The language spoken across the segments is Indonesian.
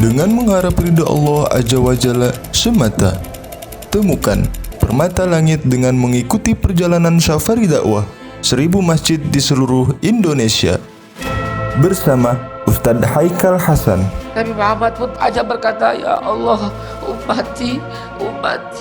dengan mengharap ridha Allah Azza wa Jalla semata. Temukan permata langit dengan mengikuti perjalanan safari dakwah 1000 masjid di seluruh Indonesia bersama Ustadz Haikal Hasan. Nabi Muhammad pun aja berkata, ya Allah, ummati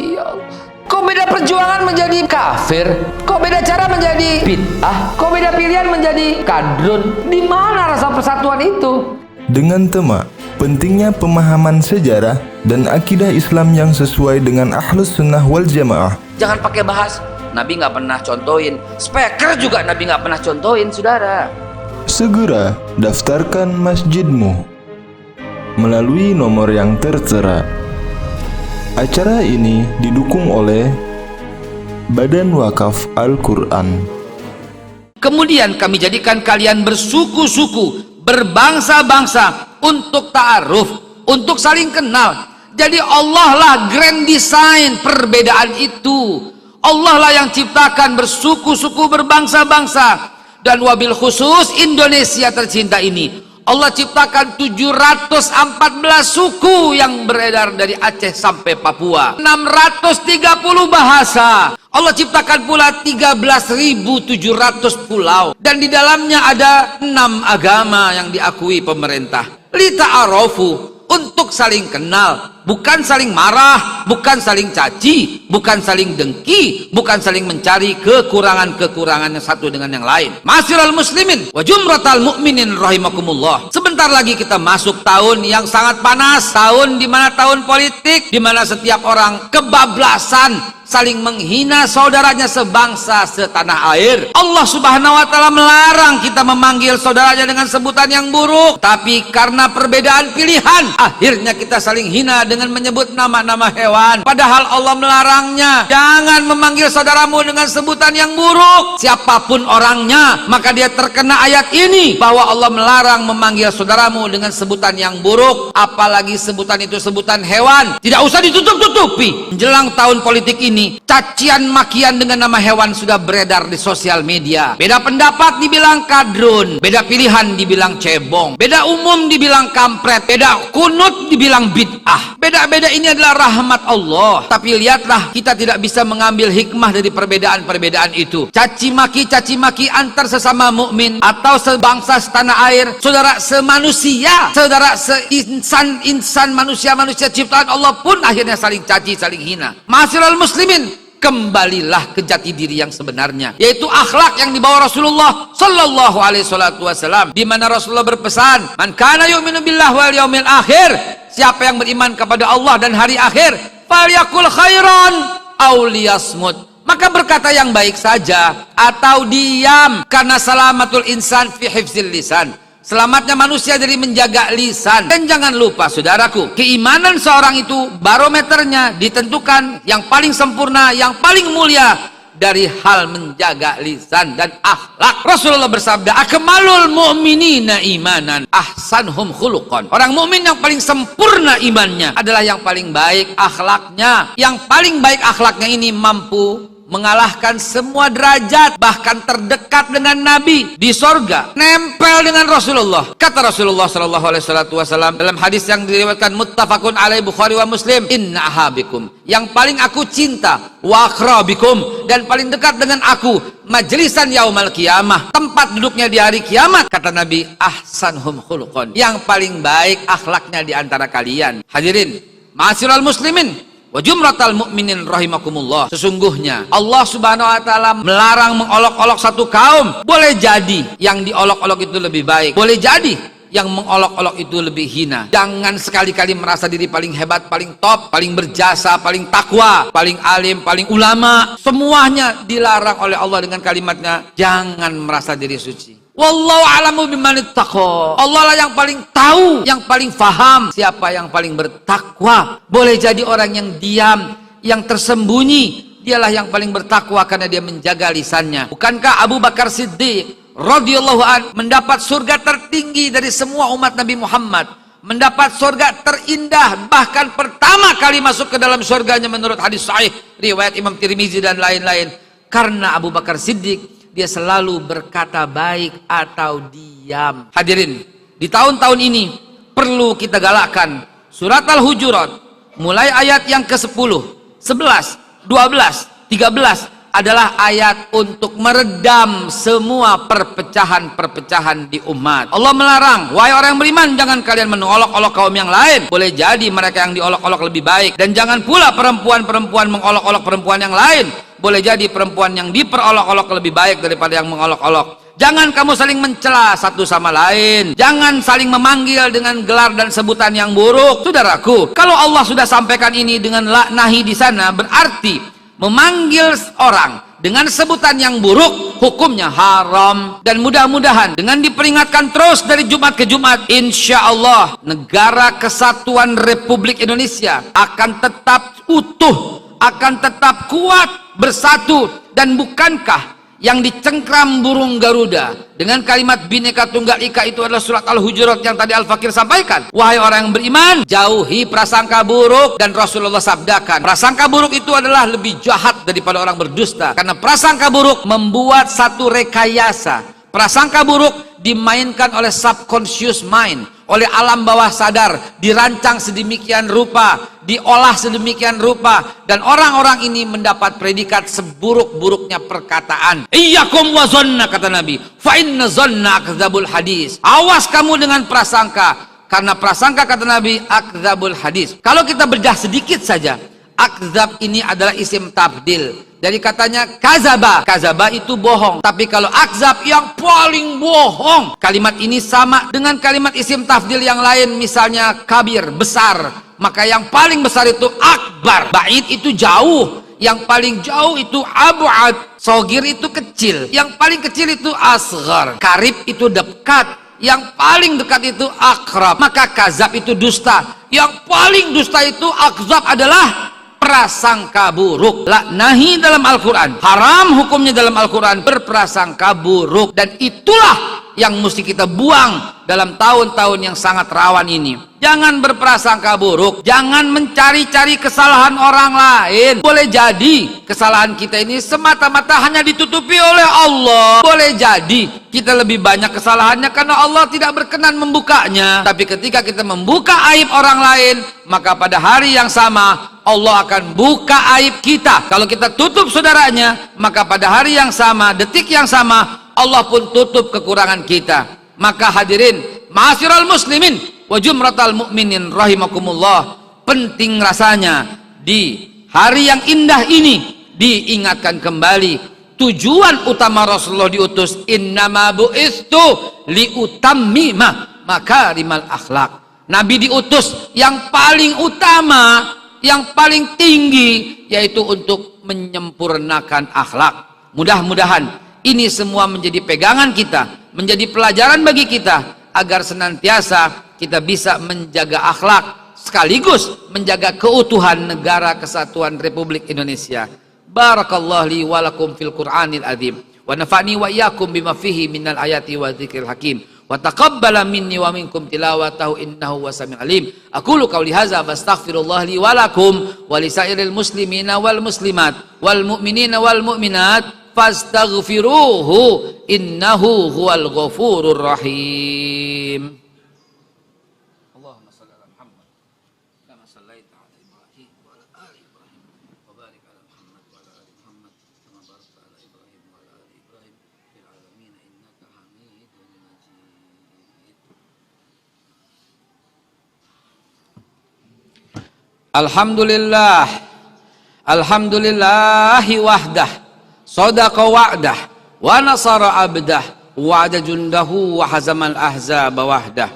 ya Allah. Kok beda perjuangan menjadi kafir? Kok beda cara menjadi bid'ah? Kok beda pilihan menjadi kadrun? Di mana rasa persatuan itu? Dengan tema pentingnya pemahaman sejarah dan akidah Islam yang sesuai dengan Ahlus Sunnah wal Jamaah. Jangan pakai bahas Nabi nggak pernah contohin, speaker juga Nabi nggak pernah contohin, saudara. Segera daftarkan masjidmu melalui nomor yang tertera. Acara ini didukung oleh Badan Wakaf Al-Quran. Kemudian kami jadikan kalian bersuku-suku, berbangsa-bangsa, untuk ta'aruf, untuk saling kenal. Jadi Allah lah grand design perbedaan itu. Allah lah yang ciptakan bersuku-suku, berbangsa-bangsa. Dan wabil khusus Indonesia tercinta ini, Allah ciptakan 714 suku yang beredar dari Aceh sampai Papua, 630 bahasa. Allah ciptakan pula 13.700 pulau, dan di dalamnya ada 6 agama yang diakui pemerintah. Lita'arofu, untuk saling kenal, bukan saling marah, bukan saling caci, bukan saling dengki, bukan saling mencari kekurangan-kekurangan yang satu dengan yang lain. Ma'asyiral muslimin wa jumratal mu'minin rahimakumullah. Sebentar lagi kita masuk tahun yang sangat panas, tahun di mana tahun politik, di mana setiap orang kebablasan saling menghina saudaranya sebangsa setanah air. Allah Subhanahu wa taala melarang kita memanggil saudaranya dengan sebutan yang buruk, tapi karena perbedaan pilihan akhirnya kita saling hina dengan menyebut nama-nama hewan. Padahal Allah melarangnya. Jangan memanggil saudaramu dengan sebutan yang buruk, siapapun orangnya, maka dia terkena ayat ini bahwa Allah melarang memanggil saudaramu dengan sebutan yang buruk, apalagi sebutan itu sebutan hewan. Tidak usah ditutup-tutupi. Menjelang tahun politik ini, cacian makian dengan nama hewan sudah beredar di sosial media. Beda pendapat dibilang kadrun, beda pilihan dibilang cebong, beda umum dibilang kampret, beda kunut dibilang bid'ah. Beda-beda ini adalah rahmat Allah. Tapi lihatlah, kita tidak bisa mengambil hikmah dari perbedaan-perbedaan itu. Caci maki antar sesama mukmin atau sebangsa setanah air, saudara semanusia, saudara seinsan manusia ciptaan Allah pun akhirnya saling caci, saling hina. Ma'asyiral muslimin, kembalilah ke jati diri yang sebenarnya, yaitu akhlak yang dibawa Rasulullah sallallahu alaihi wasallam, di mana Rasulullah berpesan, man kana yu'minu billahi wal yaumil akhir, siapa yang beriman kepada Allah dan hari akhir, falyakul khairan aw liyasmut, maka berkata yang baik saja atau diam, karena salamatul insan fi hifzil lisan, selamatnya manusia dari menjaga lisan. Dan jangan lupa saudaraku, keimanan seorang itu barometernya ditentukan yang paling sempurna, yang paling mulia dari hal menjaga lisan dan akhlak. Rasulullah bersabda, akmalul mu'minina imanan ahsanhum khuluqan. Orang mukmin yang paling sempurna imannya adalah yang paling baik akhlaknya. Yang paling baik akhlaknya ini mampu mengalahkan semua derajat, bahkan terdekat dengan Nabi di sorga, nempel dengan Rasulullah. Kata Rasulullah sallallahu alaihi wasallam dalam hadis yang diriwayatkan muttafaqun alaihi Bukhari wa Muslim, inna ahabikum, yang paling aku cinta, wa akrabikum, dan paling dekat dengan aku, majlisan yaumal qiyamah, tempat duduknya di hari kiamat, kata Nabi, ahsanhum khuluqan, yang paling baik akhlaknya di antara kalian. Hadirin ma'asyiral muslimin wa jumratal mu'minin rahimakumullah, sesungguhnya Allah Subhanahu wa taala melarang mengolok-olok satu kaum. Boleh jadi yang diolok-olok itu lebih baik, boleh jadi yang mengolok-olok itu lebih hina. Jangan sekali-kali merasa diri paling hebat, paling top, paling berjasa, paling takwa, paling alim, paling ulama. Semuanya dilarang oleh Allah dengan kalimatnya, jangan merasa diri suci. Wallahu a'lamu bimanittaqo. Allah lah yang paling tahu, yang paling faham siapa yang paling bertakwa. Boleh jadi orang yang diam, yang tersembunyi, dialah yang paling bertakwa karena dia menjaga lisannya. Bukankah Abu Bakar Siddiq radhiyallahu an mendapat surga tertinggi dari semua umat Nabi Muhammad, mendapat surga terindah, bahkan pertama kali masuk ke dalam surganya menurut hadis sahih riwayat Imam Tirmizi dan lain-lain, karena Abu Bakar Siddiq dia selalu berkata baik atau diam. Hadirin, di tahun-tahun ini perlu kita galakkan surat Al-Hujurat mulai ayat yang ke-10, 11, 12, 13 adalah ayat untuk meredam semua perpecahan-perpecahan di umat. Allah melarang, wahai orang yang beriman, jangan kalian mengolok-olok kaum yang lain. Boleh jadi mereka yang diolok-olok lebih baik. Dan jangan pula perempuan-perempuan mengolok-olok perempuan yang lain. Boleh jadi perempuan yang diperolok-olok lebih baik daripada yang mengolok-olok. Jangan kamu saling mencela satu sama lain. Jangan saling memanggil dengan gelar dan sebutan yang buruk. Saudaraku, kalau Allah sudah sampaikan ini dengan nahi di sana, berarti memanggil orang dengan sebutan yang buruk hukumnya haram. Dan mudah-mudahan dengan diperingatkan terus dari Jumat ke Jumat, insya Allah negara kesatuan Republik Indonesia akan tetap utuh, akan tetap kuat, bersatu. Dan bukankah yang dicengkram burung Garuda dengan kalimat Bhinneka Tunggal Ika itu adalah surat Al-Hujurat yang tadi Al-Fakir sampaikan? Wahai orang yang beriman, jauhi prasangka buruk. Dan Rasulullah sabdakan, prasangka buruk itu adalah lebih jahat daripada orang berdusta, karena prasangka buruk membuat satu rekayasa. Prasangka buruk dimainkan oleh subconscious mind, oleh alam bawah sadar, dirancang sedemikian rupa, diolah sedemikian rupa, dan orang-orang ini mendapat predikat seburuk-buruknya perkataan. Iyyakum wa zanna, kata Nabi, fa inna zanna akdzabul hadis. Awas kamu dengan prasangka, karena prasangka, kata Nabi, akdzabul hadis. Kalau kita bedah sedikit saja, akdzab ini adalah isim tabdil dari katanya kazaba. Kazaba itu bohong. Tapi kalau akzab, yang paling bohong. Kalimat ini sama dengan kalimat isim tafdil yang lain, misalnya kabir, besar. Maka yang paling besar itu akbar. Ba'id itu jauh. Yang paling jauh itu abu'ad. Sogir itu kecil. Yang paling kecil itu asghar. Karib itu dekat. Yang paling dekat itu akrab. Maka kazab itu dusta. Yang paling dusta itu akzab adalah prasangka buruk. Nahi dalam Al-Quran, haram hukumnya dalam Al-Quran berprasangka buruk. Dan itulah yang mesti kita buang dalam tahun-tahun yang sangat rawan ini. Jangan berprasangka buruk, jangan mencari-cari kesalahan orang lain. Boleh jadi kesalahan kita ini semata-mata hanya ditutupi oleh Allah. Boleh jadi kita lebih banyak kesalahannya karena Allah tidak berkenan membukanya. Tapi ketika kita membuka aib orang lain, maka pada hari yang sama Allah akan buka aib kita. Kalau kita tutup saudaranya, maka pada hari yang sama, detik yang sama, Allah pun tutup kekurangan kita. Maka hadirin, ma'asyiral muslimin wa jumratal mu'minin rahimakumullah, penting rasanya di hari yang indah ini diingatkan kembali tujuan utama Rasulullah diutus, innama bu'istu liutammima makarimal akhlak. Nabi diutus yang paling utama, yang paling tinggi, yaitu untuk menyempurnakan akhlak. Mudah-mudahan ini semua menjadi pegangan kita, menjadi pelajaran bagi kita, agar senantiasa kita bisa menjaga akhlak sekaligus menjaga keutuhan negara kesatuan Republik Indonesia. Barakallahu li wa lakum fil Qur'anil azim wa nafa'ni wa iyyakum bima fihi minal ayati wa dzikril hakim wa taqabbala minni wa minkum tilawatahu innahu wasami'ul alim. Aqulu qouli hadza wastaghfirullah li wa lakum wa lisairil muslimina wal muslimat wal mu'minina wal mu'minat fastaghfiruhu innahu huwal ghafurur rahim. Allahumma shalli ala Muhammad kama shallaita ala Ibrahim wa ala ali Ibrahim wa barik ala Muhammad wa ala ali Muhammad kama barakta ala Ibrahim wa ala ali Ibrahim fil alamin innaka Hamidum Majid. Alhamdulillah, alhamdulillahi wahdah, sadaqa wa'dah wa nasara abdah wa'ada jundahu wa hazamal ahzaba wahdah.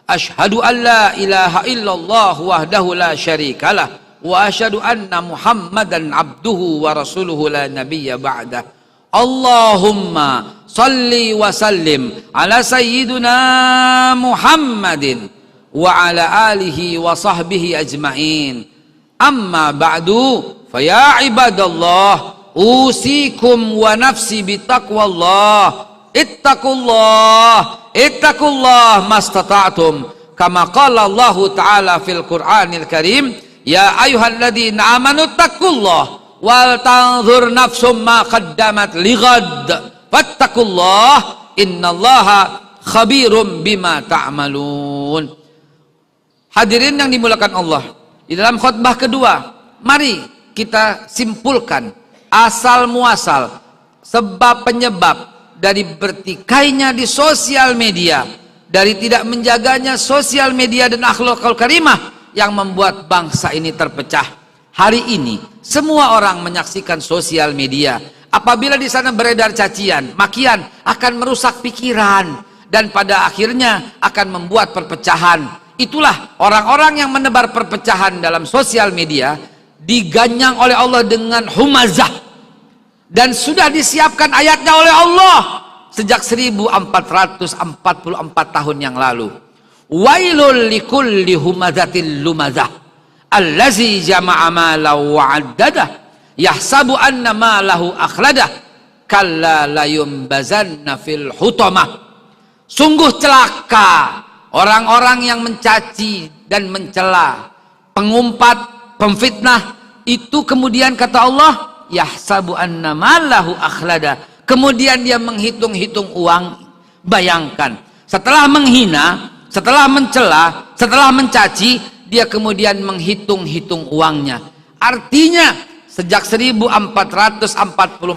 Ashhadu an la ilaha illallah wahdahu la syarikalah wa asyhadu anna Muhammadan abduhu wa rasuluhu la nabiyya ba'dah. Allahumma salli wa sallim ala sayyidina Muhammadin wa ala alihi wa sahbihi ajma'in. Amma ba'du, fa ya ibadallah, usikum wa nafsi bitaqwallah. Ittaqullah mastata'tum, kama qala Allah ta'ala fil Qur'anil Karim, ya ayyuhalladzina amanu taqullah wal tanzur nafsum ma qaddamat lighad wattaqullah innallaha khabirum bima ta'malun. Hadirin yang dimuliakan Allah, di dalam khutbah kedua, mari kita simpulkan asal muasal, sebab penyebab dari bertikainya di sosial media, dari tidak menjaganya sosial media dan akhlakul karimah yang membuat bangsa ini terpecah. Hari ini semua orang menyaksikan sosial media. Apabila di sana beredar cacian, makian akan merusak pikiran dan pada akhirnya akan membuat perpecahan. Itulah orang-orang yang menebar perpecahan dalam sosial media diganyang oleh Allah dengan humazah, dan sudah disiapkan ayatnya oleh Allah sejak 1444 tahun yang lalu. Wailul likulli humazatil lumazah allazi jama'a malahu wa 'addadah yahsabu anna malahu akhladah kalla layumbazanna fil hutamah. Sungguh celaka orang-orang yang mencaci dan mencela, pengumpat, pemfitnah, itu kemudian kata Allah, yahsabu anna malahu akhlada, kemudian dia menghitung-hitung uang. Bayangkan, setelah menghina, setelah mencela, setelah mencaci, dia kemudian menghitung-hitung uangnya. Artinya sejak 1444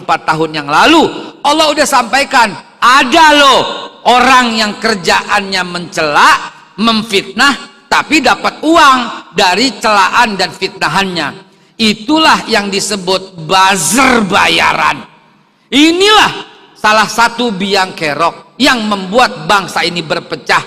tahun yang lalu Allah udah sampaikan, ada loh orang yang kerjaannya mencela, memfitnah, tapi dapat uang dari celaan dan fitnahannya. Itulah yang disebut buzzer bayaran. Inilah salah satu biang kerok yang membuat bangsa ini berpecah.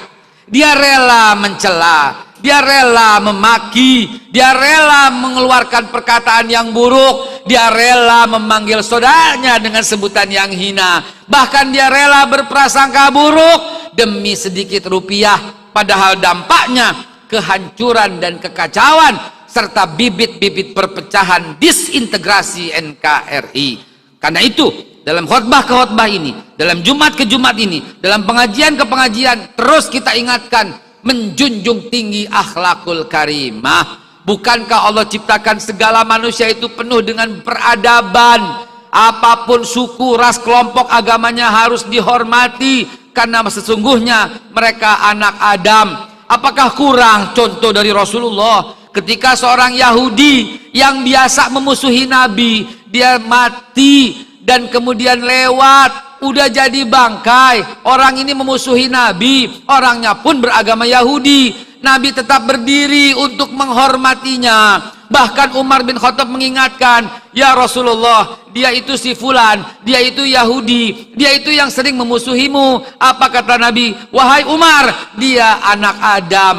Dia rela mencela, dia rela memaki, dia rela mengeluarkan perkataan yang buruk, dia rela memanggil saudaranya dengan sebutan yang hina, bahkan dia rela berprasangka buruk demi sedikit rupiah, padahal dampaknya kehancuran dan kekacauan serta bibit-bibit perpecahan, disintegrasi NKRI. Karena itu dalam khutbah ke khutbah ini, dalam Jumat ke Jumat ini, dalam pengajian ke pengajian, terus kita ingatkan menjunjung tinggi akhlakul karimah. Bukankah Allah ciptakan segala manusia itu penuh dengan peradaban? Apapun suku, ras, kelompok, agamanya harus dihormati karena sesungguhnya mereka anak Adam. Apakah kurang contoh dari Rasulullah ketika seorang Yahudi yang biasa memusuhi Nabi, dia mati dan kemudian lewat, udah jadi bangkai. Orang ini memusuhi Nabi, orangnya pun beragama Yahudi. Nabi tetap berdiri untuk menghormatinya. Bahkan Umar bin Khattab mengingatkan, ya Rasulullah, dia itu si fulan, dia itu Yahudi, dia itu yang sering memusuhimu. Apa kata Nabi? Wahai Umar, dia anak Adam.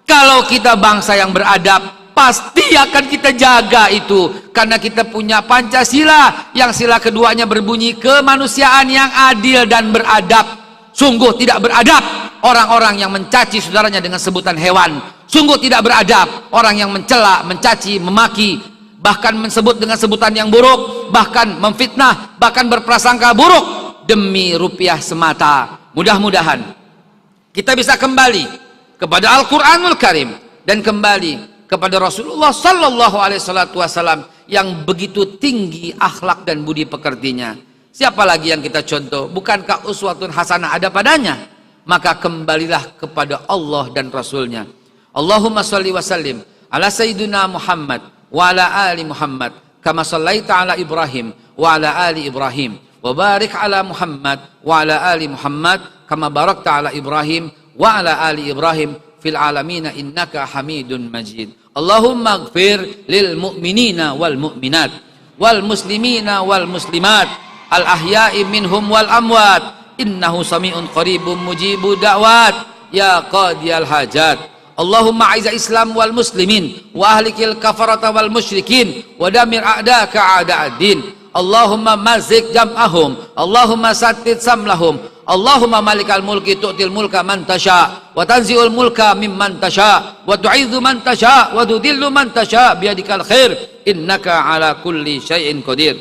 Kalau kita bangsa yang beradab, pasti akan kita jaga itu, karena kita punya Pancasila yang sila keduanya berbunyi kemanusiaan yang adil dan beradab. Sungguh tidak beradab orang-orang yang mencaci saudaranya dengan sebutan hewan. Sungguh tidak beradab orang yang mencela, mencaci, memaki, bahkan menyebut dengan sebutan yang buruk, bahkan memfitnah, bahkan berprasangka buruk demi rupiah semata. Mudah-mudahan kita bisa kembali kepada Al-Quranul Karim dan kembali kepada Rasulullah Sallallahu Alaihi Wasallam yang begitu tinggi akhlak dan budi pekertinya. Siapa lagi yang kita contoh? Bukankah uswatun hasanah ada padanya? Maka kembalilah kepada Allah dan Rasulnya. Allahumma sholli wa sallim ala sayyidina Muhammad wa ala ali Muhammad kama sallaita ala Ibrahim wa ala ali Ibrahim wa barik ala Muhammad wa ala ali Muhammad kama barakta ala Ibrahim wa ala ali Ibrahim fil alamin innaka Hamidun Majid. Allahumma ighfir lil mu'minina wal mu'minat wal muslimina wal muslimat al ahya'i minhum wal amwat innahu sami'un qaribun mujibu da'wat ya qadiyal hajat. Allahumma aiza Islam wal muslimin wa ahlikil kafarata wal musyrikin wa damir a'daka a'da'ad-din. Allahumma mazik jam'ahum, Allahumma sattid samlahum, Allahumma malikal mulki tu'til mulka man tasha wa tanzi'ul mulka mimman tasha wa tu'idzu man tasha wa tudillu man tasha biyadikal khair innaka ala kulli syai'in qadir.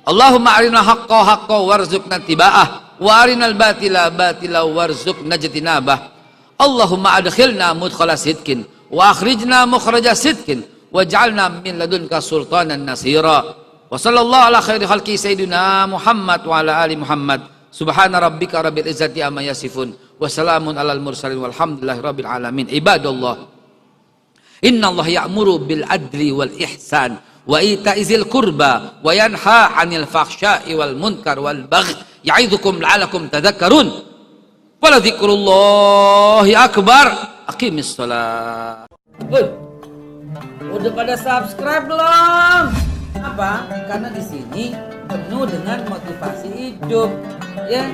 Allahumma arina haqqa haqqa warzuqna tiba'ah wa arinal batila batila warzuqna jtinabah. Allahumma adkhilna mudkhala sidqin wa akhrijna mukhraja sidqin waj'alna min ladunka sultanan nasira. Wa sallallahu ala khairi khalqi sayyidina Muhammad wa ala ali Muhammad. Subhana rabbika rabbil izzati amma yasifun wa salamun alal mursalin walhamdulillahi rabbil alamin. Ibadallah, Innallaha ya'muru bil adli wal ihsan wa ita'izil qurba wa yanha 'anil fahsya'i wal munkar wal baghi ya'idzukum la'alakum tadhakkarun. Wala dzikrullahi akbar. Aqimis shalah. Udah pada subscribe belum? Apa? Karena di sini penuh dengan motivasi hidup, ya.